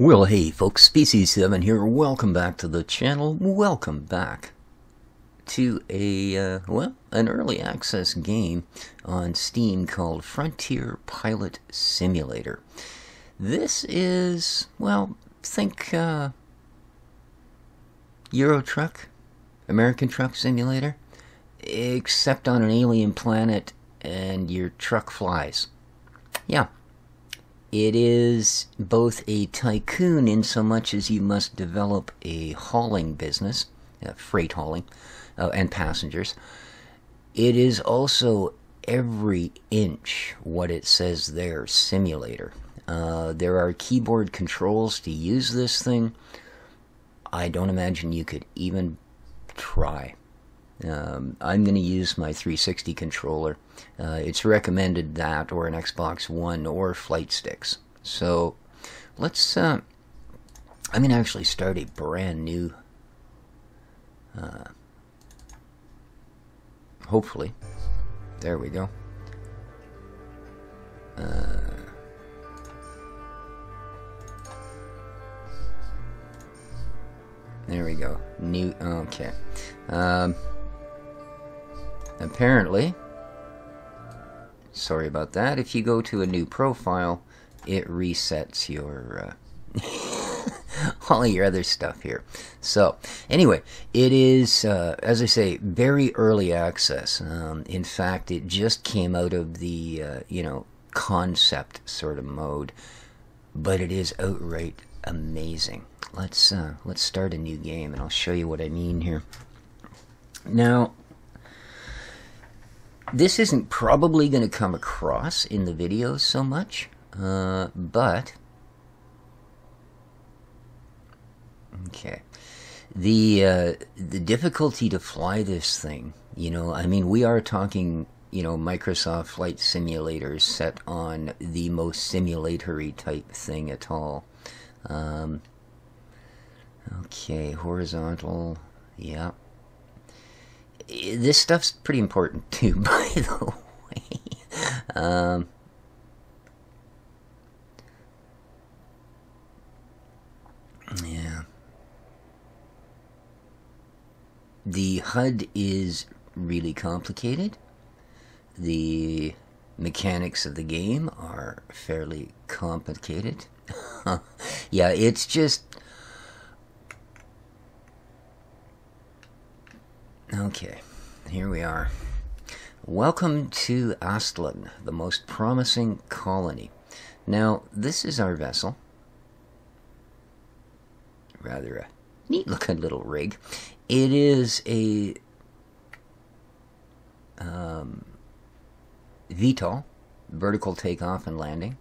Well, hey folks, Species 7 here. Welcome back to the channel. Welcome back to an early access game on Steam called Frontier Pilot Simulator. This is, well, think Euro Truck, American Truck Simulator, except on an alien planet and your truck flies. Yeah. It is both a tycoon in so much as you must develop a hauling business, freight hauling, and passengers. It is also every inch what it says there, simulator. There are keyboard controls to use this thing. I don't imagine you could even try. I'm going to use my 360 controller. It's recommended that, or an Xbox One, or flight sticks. So, let's, I'm going to actually start a brand new, hopefully. There we go. There we go. New, okay. Apparently, sorry about that, if you go to a new profile, it resets your, all of your other stuff here. So, anyway, it is, as I say, very early access. In fact, it just came out of the, concept sort of mode, but it is outright amazing. Let's start a new game, and I'll show you what I mean here. Now, this isn't probably going to come across in the videos so much, but okay, the difficulty to fly this thing, I mean, we are talking, Microsoft Flight Simulators set on the most simulatory type thing at all. Okay, horizontal, yeah. This stuff's pretty important too, by the way. Yeah. The HUD is really complicated. The mechanics of the game are fairly complicated. Yeah, it's just... Okay, here we are. Welcome to Astlan, the most promising colony. Now, this is our vessel. Rather a neat-looking little rig. It is a VTOL, vertical takeoff and landing.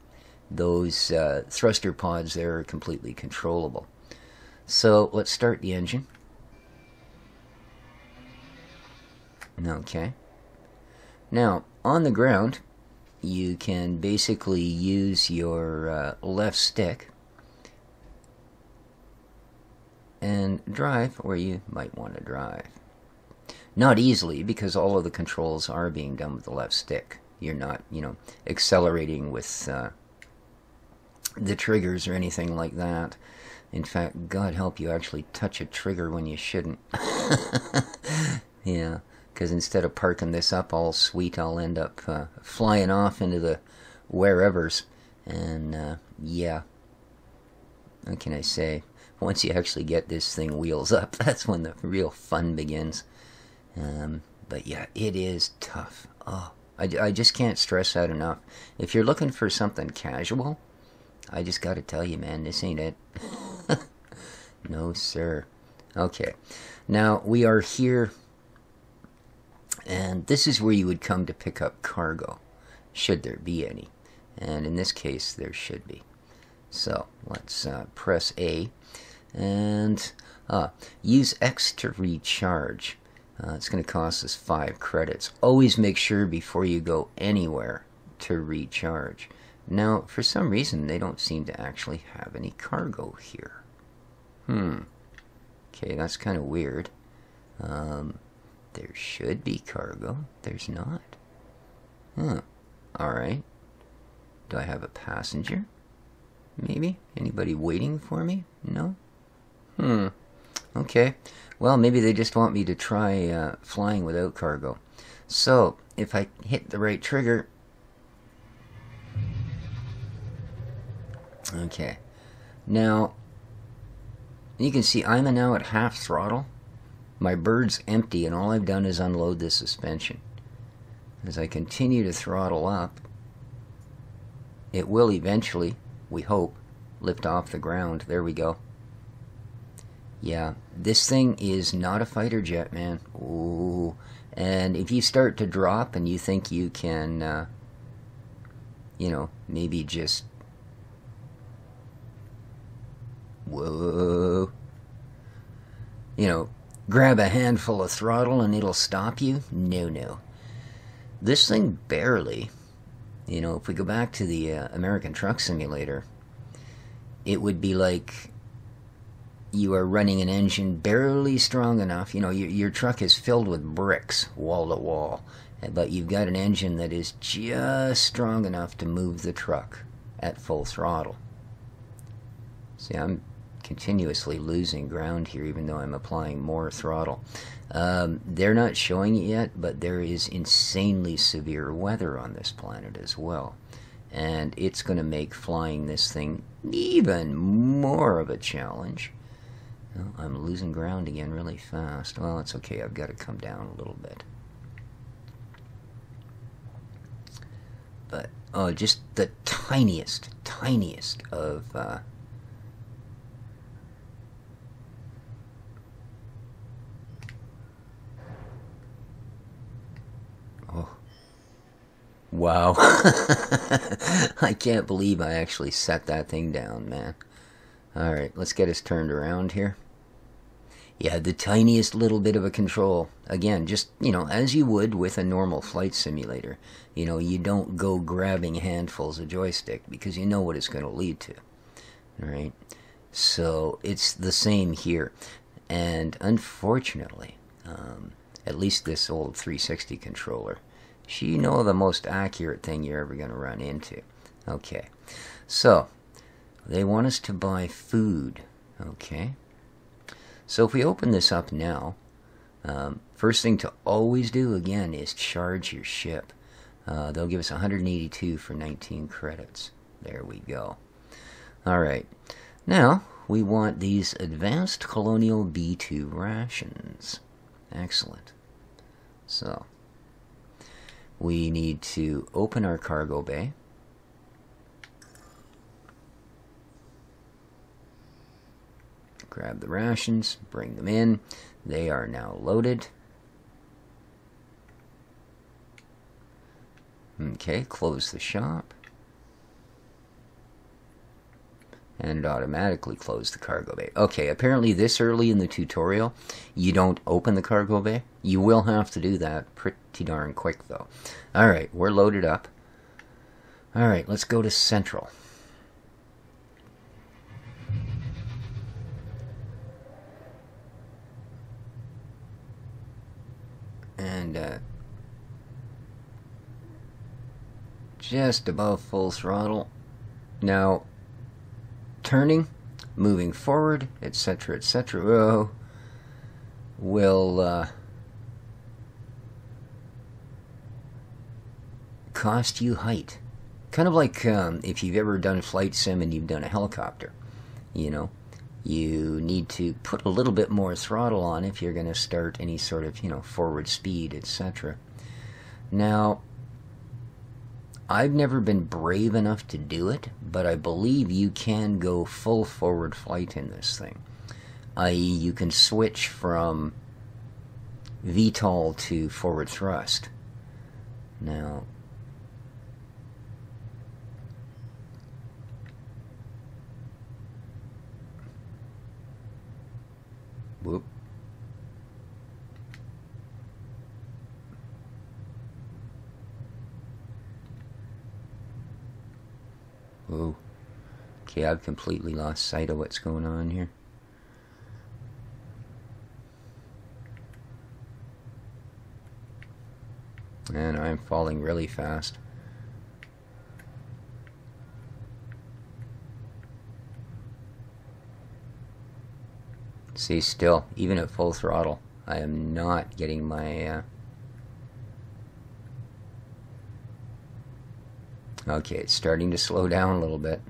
Those thruster pods there are completely controllable. So, let's start the engine. Okay. Now, on the ground, you can basically use your left stick and drive where you might want to drive. Not easily, because all of the controls are being done with the left stick. You're not, accelerating with the triggers or anything like that. In fact, God help you actually touch a trigger when you shouldn't. Yeah. Because instead of parking this up all sweet, I'll end up flying off into the wherevers. And, yeah. What can I say? Once you actually get this thing wheels up, that's when the real fun begins. But, yeah, it is tough. Oh, I just can't stress that enough. If you're looking for something casual, I just got to tell you, man, this ain't it. No, sir. Okay. Now, we are here... And this is where you would come to pick up cargo, should there be any. And in this case, there should be. So, let's press A. And use X to recharge. It's going to cost us 5 credits. Always make sure before you go anywhere to recharge. Now, for some reason, they don't seem to actually have any cargo here. Okay, that's kind of weird. There should be cargo. There's not. Huh. Alright. Do I have a passenger? Maybe? Anybody waiting for me? No? Okay. Well, maybe they just want me to try flying without cargo. So, if I hit the right trigger... Okay. Now, you can see I'm now at half throttle. My bird's empty, and all I've done is unload this suspension. As I continue to throttle up, it will eventually, we hope, lift off the ground. There we go. Yeah, this thing is not a fighter jet, man. Ooh. And if you start to drop and you think you can, you know, maybe just... Whoa. You know, grab a handful of throttle and it'll stop you? No, no. This thing barely, you know, if we go back to the American Truck Simulator, it would be like you are running an engine barely strong enough. You know, your truck is filled with bricks, wall to wall, but you've got an engine that is just strong enough to move the truck at full throttle. See, I'm continuously losing ground here, even though I'm applying more throttle. They're not showing it yet, but there is insanely severe weather on this planet as well. And it's going to make flying this thing even more of a challenge. Oh, I'm losing ground again really fast. Well, it's okay. I've got to come down a little bit. But, oh, just the tiniest of... Wow. I can't believe I actually set that thing down, man. Alright, let's get us turned around here. Yeah, the tiniest little bit of a control. Again, just, you know, as you would with a normal flight simulator. You know, you don't go grabbing handfuls of joystick because you know what it's going to lead to. Alright? So, it's the same here. And unfortunately, at least this old 360 controller, you know the most accurate thing you're ever going to run into. Okay, so they want us to buy food. Okay, so if we open this up now, first thing to always do again is charge your ship. They'll give us 182 for 19 credits. There we go. Alright, now we want these advanced colonial B2 rations. Excellent. So we need to open our cargo bay. Grab the rations, bring them in. They are now loaded. Okay, close the shop. And it automatically closed the cargo bay. Okay, apparently this early in the tutorial, you don't open the cargo bay. You will have to do that pretty darn quick, though. Alright, we're loaded up. Alright, let's go to Central. And, just above full throttle. Now, turning, moving forward, etc., etc., will cost you height. Kind of like if you've ever done flight sim and you've done a helicopter. You know, you need to put a little bit more throttle on if you're going to start any sort of, you know, forward speed, etc. Now, I've never been brave enough to do it, but I believe you can go full forward flight in this thing. I.e., you can switch from VTOL to forward thrust. Now, whoop. Whoa. Okay, I've completely lost sight of what's going on here. And I'm falling really fast. See, still, even at full throttle, I am not getting my... Okay, it's starting to slow down a little bit.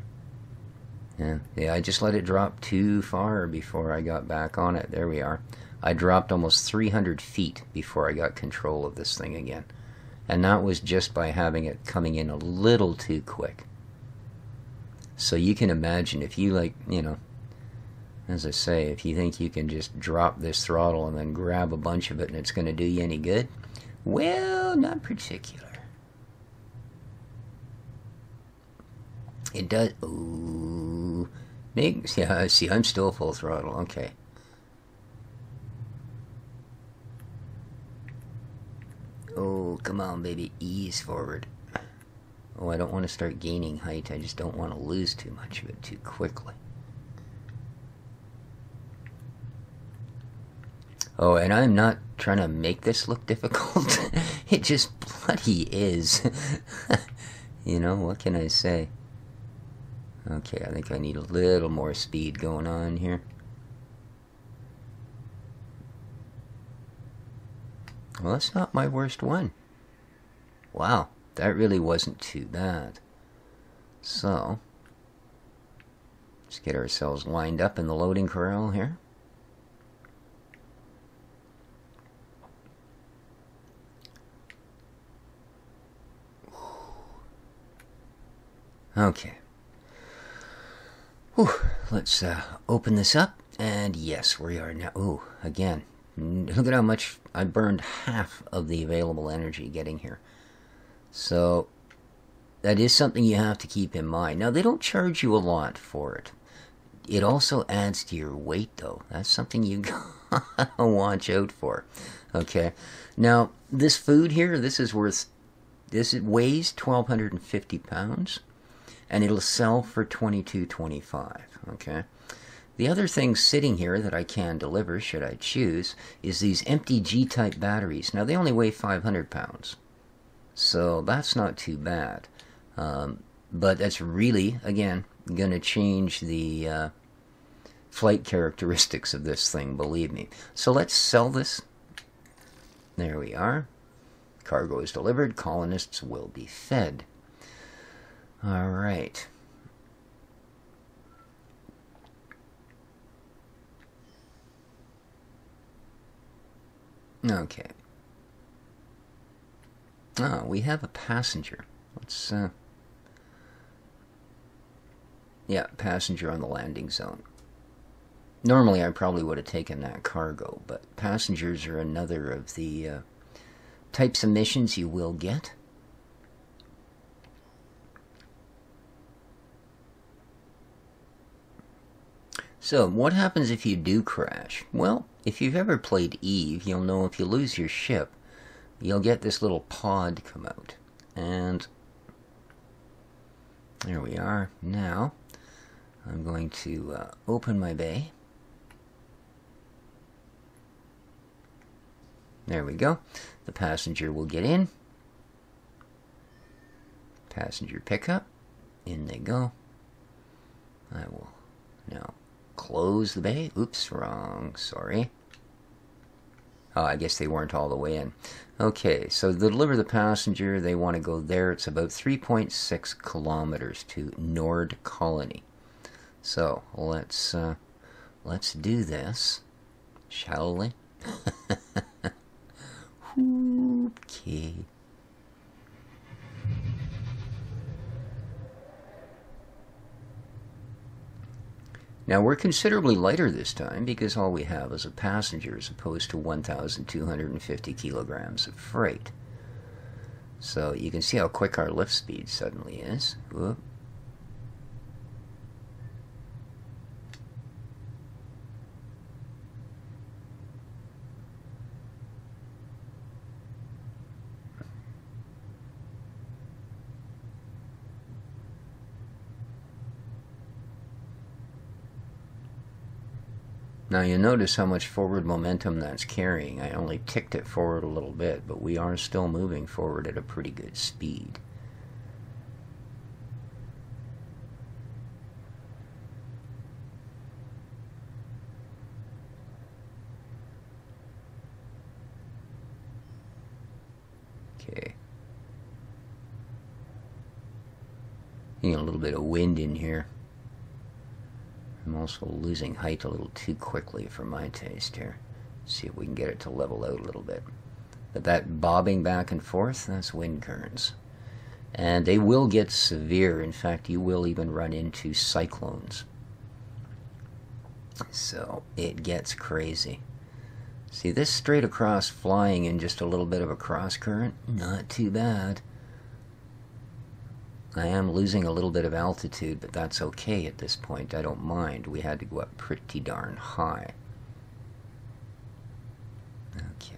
Yeah, I just let it drop too far before I got back on it. There we are. I dropped almost 300 feet before I got control of this thing again. And that was just by having it coming in a little too quick. So you can imagine if you, like, you know, as I say, if you think you can just drop this throttle and then grab a bunch of it and it's going to do you any good, well, not particular. It does. Ooh. Yeah, see, I'm still full throttle. Okay. Oh, come on, baby. Ease forward. Oh, I don't want to start gaining height. I just don't want to lose too much of it too quickly. Oh, and I'm not trying to make this look difficult. It just bloody is. You know, what can I say? Okay, I think I need a little more speed going on here. Well, that's not my worst one. Wow, that really wasn't too bad. So, let's get ourselves lined up in the loading corral here. Okay. Whew. Let's open this up, and yes, we are now. Oh, again, look at how much I burned. Half of the available energy getting here. So that is something you have to keep in mind. Now, they don't charge you a lot for it. It also adds to your weight, though. That's something you gotta watch out for. Okay. Now, this food here, this weighs 1,250 pounds. And it'll sell for $22.25, okay? The other thing sitting here that I can deliver, should I choose, is these empty G-type batteries. Now, they only weigh 500 pounds, so that's not too bad. But that's really, again, going to change the flight characteristics of this thing, believe me. So let's sell this. There we are. Cargo is delivered. Colonists will be fed. All right. Okay. Oh, we have a passenger. Let's, yeah, passenger on the landing zone. Normally, I probably would have taken that cargo, but passengers are another of the types of missions you will get. So, what happens if you do crash? Well, if you've ever played Eve, you'll know if you lose your ship, you'll get this little pod come out. And there we are. Now, I'm going to open my bay. There we go. The passenger will get in. Passenger pickup. In they go. I will now close the bay. Oops, wrong. Sorry. Oh, I guess they weren't all the way in. Okay, so to deliver the passenger, they want to go there. It's about 3.6 kilometers to Nord Colony. So let's do this, shall we? Okay. Now we're considerably lighter this time because all we have is a passenger as opposed to 1,250 kilograms of freight. So you can see how quick our lift speed suddenly is. Whoop. Now you notice how much forward momentum that's carrying. I only ticked it forward a little bit, but we are still moving forward at a pretty good speed. Okay. Getting a little bit of wind in here. I'm also losing height a little too quickly for my taste here. See if we can get it to level out a little bit. But that bobbing back and forth, that's wind currents. And they will get severe. In fact, you will even run into cyclones. So it gets crazy. See, this straight across flying in just a little bit of a cross current, not too bad. I am losing a little bit of altitude, but that's okay at this point. I don't mind. We had to go up pretty darn high. Okay.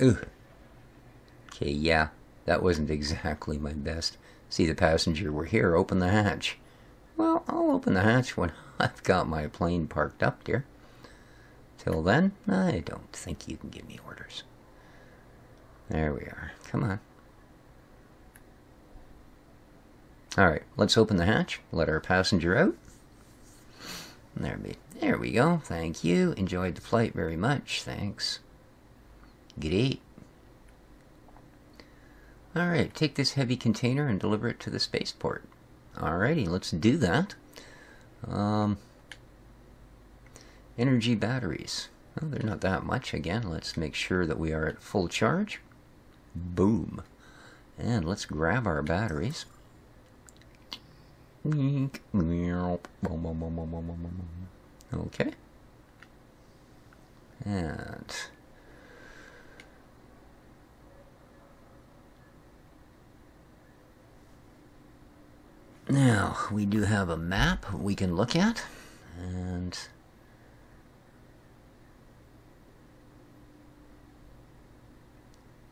Ooh. Okay, yeah, that wasn't exactly my best. See, the passenger were here, open the hatch. Well, I'll open the hatch when I've got my plane parked up, dear. Till then, I don't think you can give me orders. There we are. Come on. Alright, let's open the hatch. Let our passenger out. There we go. Thank you. Enjoyed the flight very much. Thanks. Great. Alright, take this heavy container and deliver it to the spaceport. Alrighty, let's do that. Energy batteries. Oh, they're not that much. Again, let's make sure that we are at full charge. Boom. And let's grab our batteries. Okay. And now we do have a map we can look at, and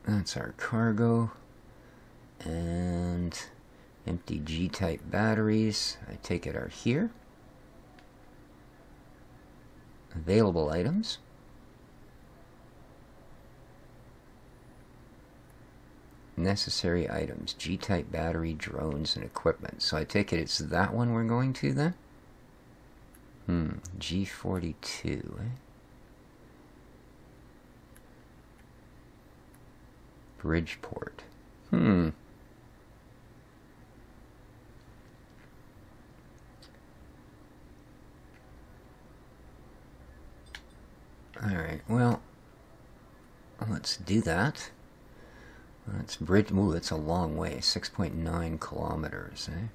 that's our cargo and empty G-type batteries, I take it, are here. Available items. Necessary items, G-type battery, drones, and equipment. So I take it it's that one we're going to then? G42, eh? Bridgeport. Alright, well, let's do that. That's bridge. Ooh, it's a long way. 6.9 kilometers, eh?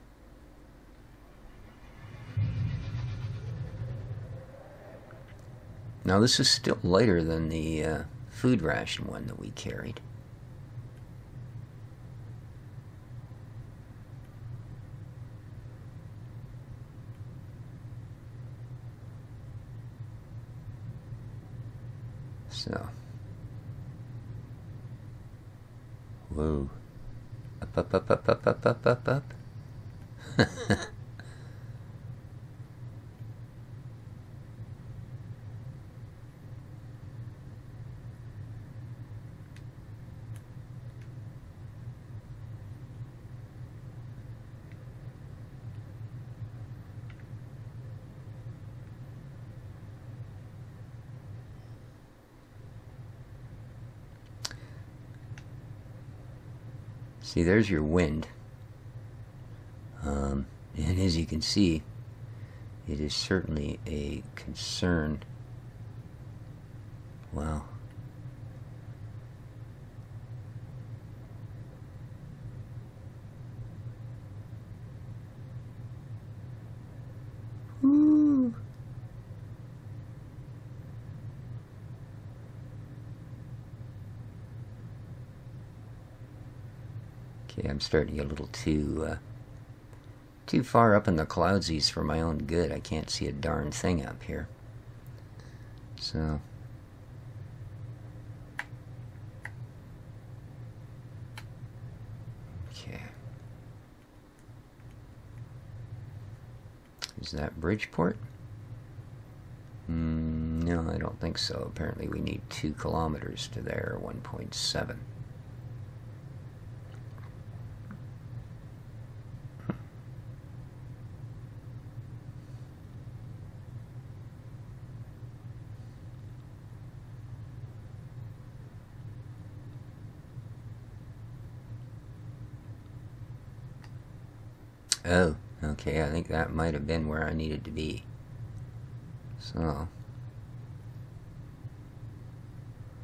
Now, this is still lighter than the food ration one that we carried. So. Whoa. Up, up, up, up, up, up, up, up, up. See, there's your wind. And as you can see, it is certainly a concern. Wow. Woo. Okay, I'm starting to get a little too far up in the cloudsies for my own good. I can't see a darn thing up here. So okay. Is that Bridgeport? No, I don't think so. Apparently we need 2 kilometers to there, 1.7. Oh, okay, I think that might have been where I needed to be. So,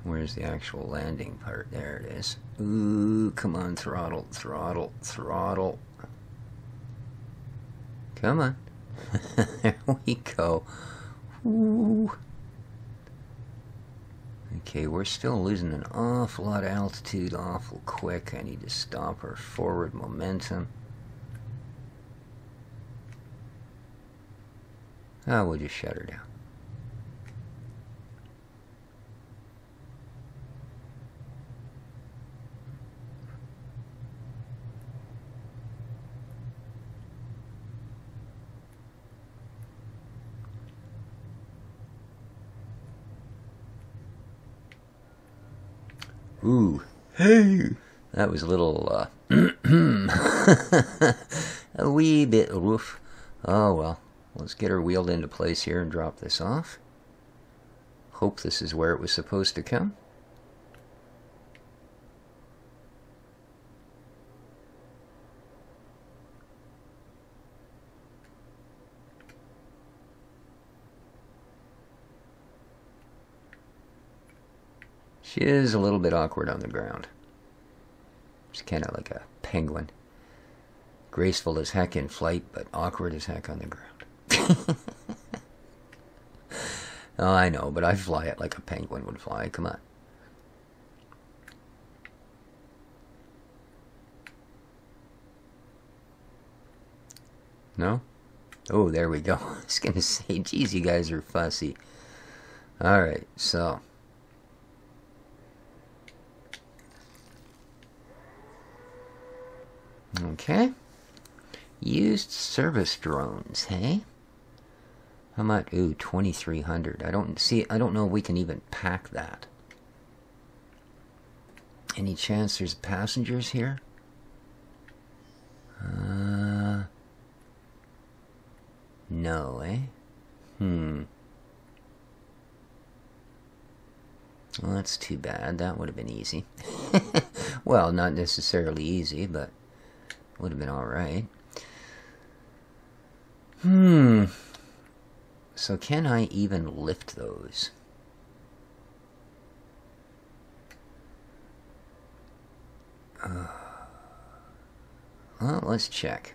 where's the actual landing part? There it is. Ooh, come on, throttle, throttle, throttle. Come on. There we go. Ooh. Okay, we're still losing an awful lot of altitude awful quick. I need to stop our forward momentum. Oh, we'll just shut her down. Ooh, hey! That was a little, a wee bit rough. Oh well. Let's get her wheeled into place here and drop this off. Hope this is where it was supposed to come. She is a little bit awkward on the ground. She's kind of like a penguin. Graceful as heck in flight, but awkward as heck on the ground. Oh, I know, but I fly it like a penguin would fly. Come on. No? Oh, there we go. I was going to say, geez, you guys are fussy. Alright, so. Okay. Used service drones, hey? How much? Ooh, 2,300. I don't know if we can even pack that. Any chance there's passengers here? No, eh? Well, that's too bad. That would have been easy. Well, not necessarily easy, but would have been alright. So can I even lift those? Well, let's check.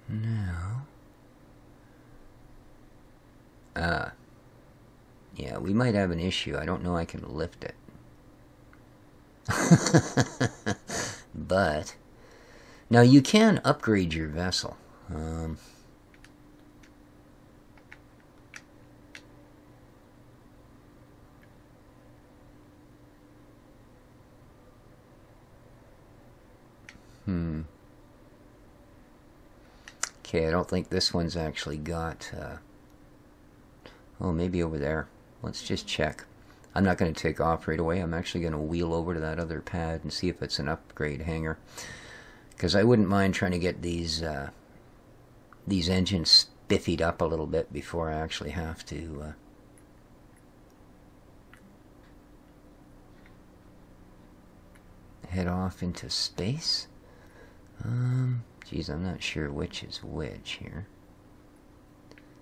Now. Yeah, we might have an issue. I don't know I can lift it. But, now you can upgrade your vessel. Okay, I don't think this one's actually got, oh, maybe over there. Let's just check. I'm not going to take off right away. I'm actually going to wheel over to that other pad and see if it's an upgrade hangar. Because I wouldn't mind trying to get these engines spiffied up a little bit before I actually have to head off into space. Geez, I'm not sure which is which here.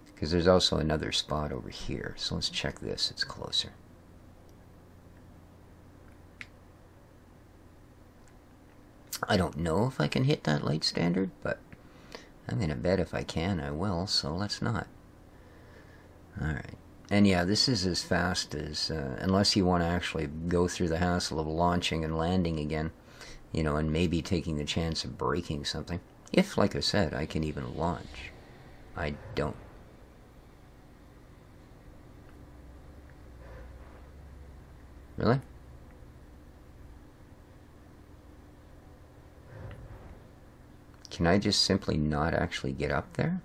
Because there's also another spot over here. So let's check this. It's closer. I don't know if I can hit that light standard, but I'm going to bet if I can, I will. So let's not. Alright. And yeah, this is as fast as... unless you want to actually go through the hassle of launching and landing again. You know, and maybe taking the chance of breaking something. If, like I said, I can even launch. I don't. Really? Can I just simply not actually get up there?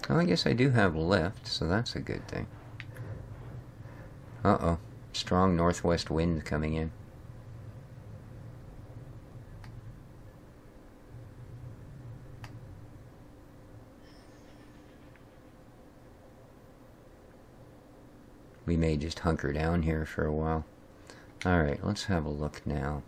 Oh, I guess I do have lift, so that's a good thing. Uh-oh. Strong northwest wind coming in. We may just hunker down here for a while. Alright, let's have a look now.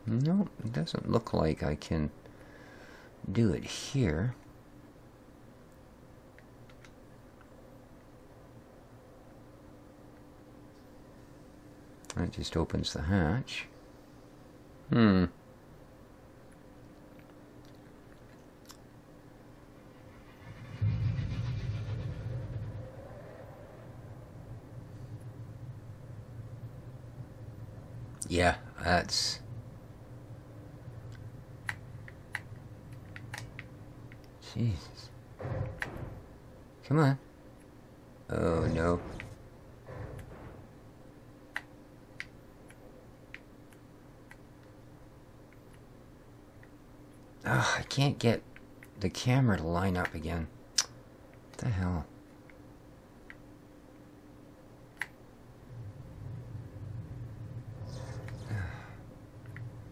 No, it doesn't look like I can do it here. That just opens the hatch. Yeah, that's... Jesus. Come on. Oh, no. Ugh, I can't get the camera to line up again. What the hell?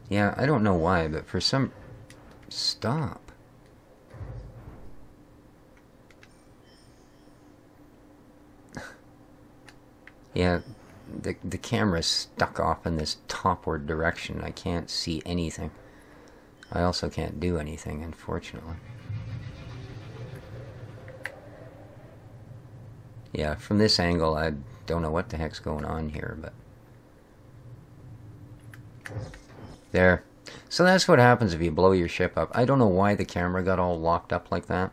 Yeah, I don't know why, but for some... Stop. Yeah, the camera's stuck off in this topward direction. I can't see anything. I also can't do anything, unfortunately. Yeah, from this angle, I don't know what the heck's going on here, but... There. So that's what happens if you blow your ship up. I don't know why the camera got all locked up like that.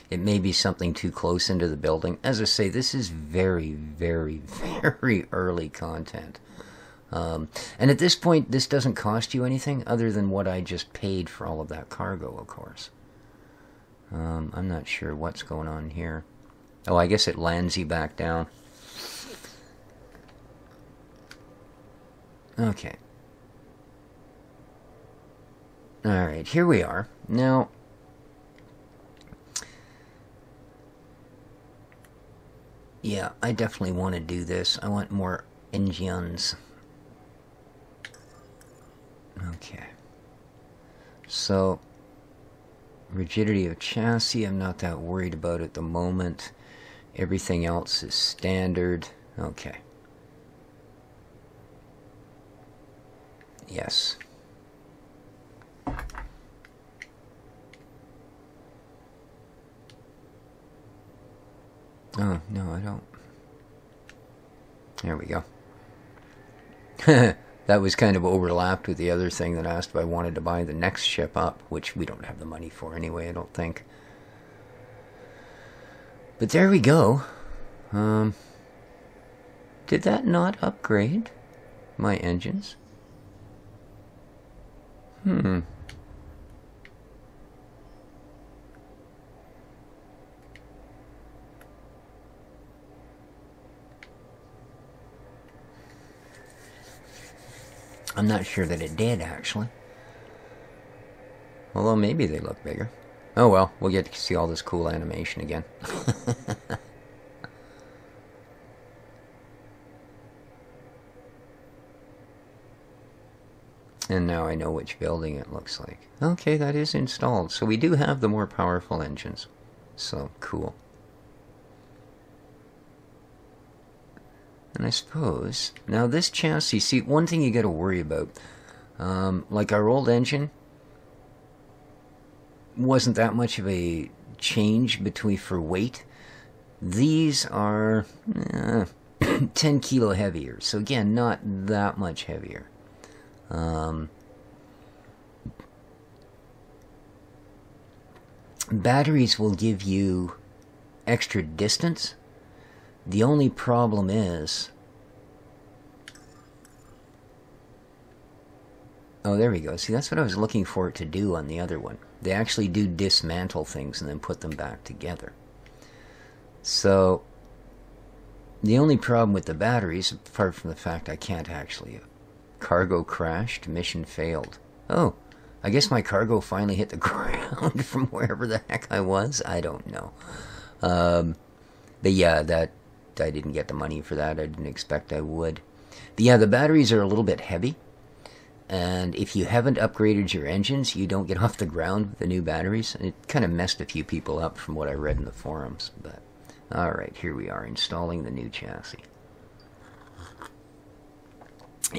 It may be something too close into the building. As I say, this is very, very, very early content. And at this point, this doesn't cost you anything other than what I just paid for all of that cargo, of course. I'm not sure what's going on here. Oh, I guess it lands you back down. Okay. Alright, here we are. Now... Yeah, I definitely want to do this. I want more engines. Okay. So, rigidity of chassis, I'm not that worried about at the moment. Everything else is standard. Okay. Yes. Oh, no, I don't. There we go. That was kind of overlapped with the other thing that asked if I wanted to buy the next ship up, which we don't have the money for anyway, I don't think. But there we go. Did that not upgrade my engines? I'm not sure that it did, actually. Although maybe they look bigger. Oh well, we'll get to see all this cool animation again. And now I know which building it looks like. Okay, that is installed. So we do have the more powerful engines. So, cool. And I suppose... Now this chassis, see, one thing you gotta worry about. Like our old engine wasn't that much of a change between for weight. These are... 10 kilo heavier. So again, not that much heavier. Batteries will give you extra distance. The only problem is... Oh, there we go. See, that's what I was looking for it to do on the other one. They actually do dismantle things and then put them back together. So, the only problem with the batteries, apart from the fact I can't actually... Cargo crashed, mission failed. Oh, I guess my cargo finally hit the ground from wherever the heck I was. I don't know. But yeah, that I didn't get the money for that. I didn't expect I would. But yeah, the batteries are a little bit heavy. And if you haven't upgraded your engines, you don't get off the ground with the new batteries. It kind of messed a few people up from what I read in the forums. But alright, here we are installing the new chassis.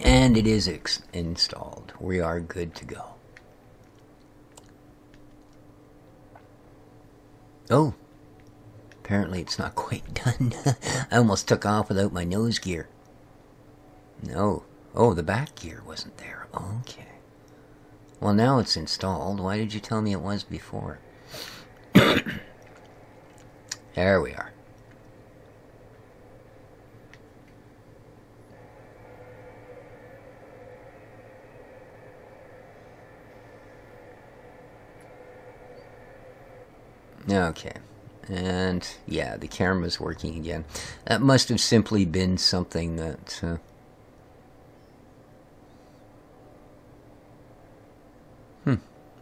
And it is installed. We are good to go. Oh, apparently it's not quite done. I almost took off without my nose gear. No. Oh, the back gear wasn't there. Okay. Well, now it's installed. Why did you tell me it was before? There we are. Okay, and yeah, the camera's working again. That must have simply been something that...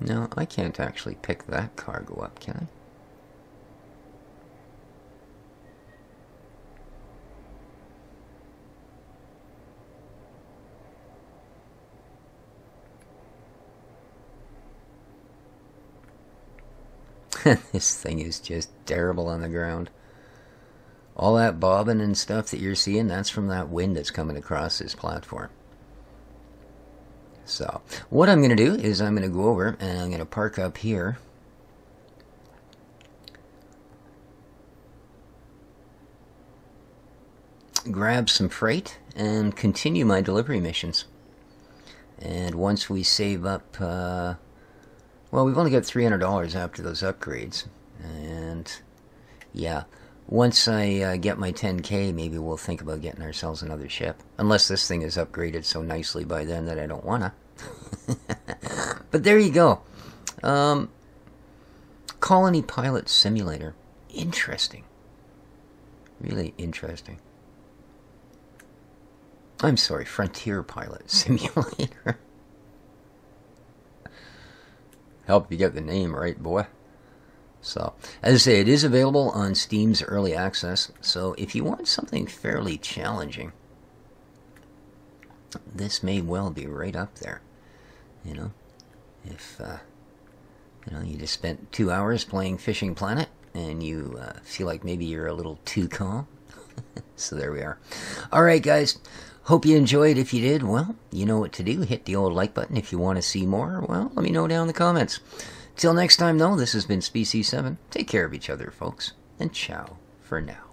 No, I can't actually pick that cargo up, can I? This thing is just terrible on the ground. All that bobbing and stuff that you're seeing, that's from that wind that's coming across this platform. So, what I'm going to do is I'm going to go over and I'm going to park up here. Grab some freight and continue my delivery missions. And once we save up... well, we've only got $300 after those upgrades. And, yeah, once I get my 10K, maybe we'll think about getting ourselves another ship. Unless this thing is upgraded so nicely by then that I don't wanna. But there you go. Colony Pilot Simulator. Interesting. Really interesting. I'm sorry, Frontier Pilot Simulator. Help you get the name right, boy. So, as I say, it is available on Steam's Early Access, so if you want something fairly challenging, this may well be right up there. You know, if, you know, you just spent 2 hours playing Fishing Planet, and you feel like maybe you're a little too calm. So there we are. Alright, guys. Hope you enjoyed. If you did, well, you know what to do. Hit the old like button. If you want to see more, well, let me know down in the comments. Till next time, though, this has been Species 7. Take care of each other, folks, and ciao for now.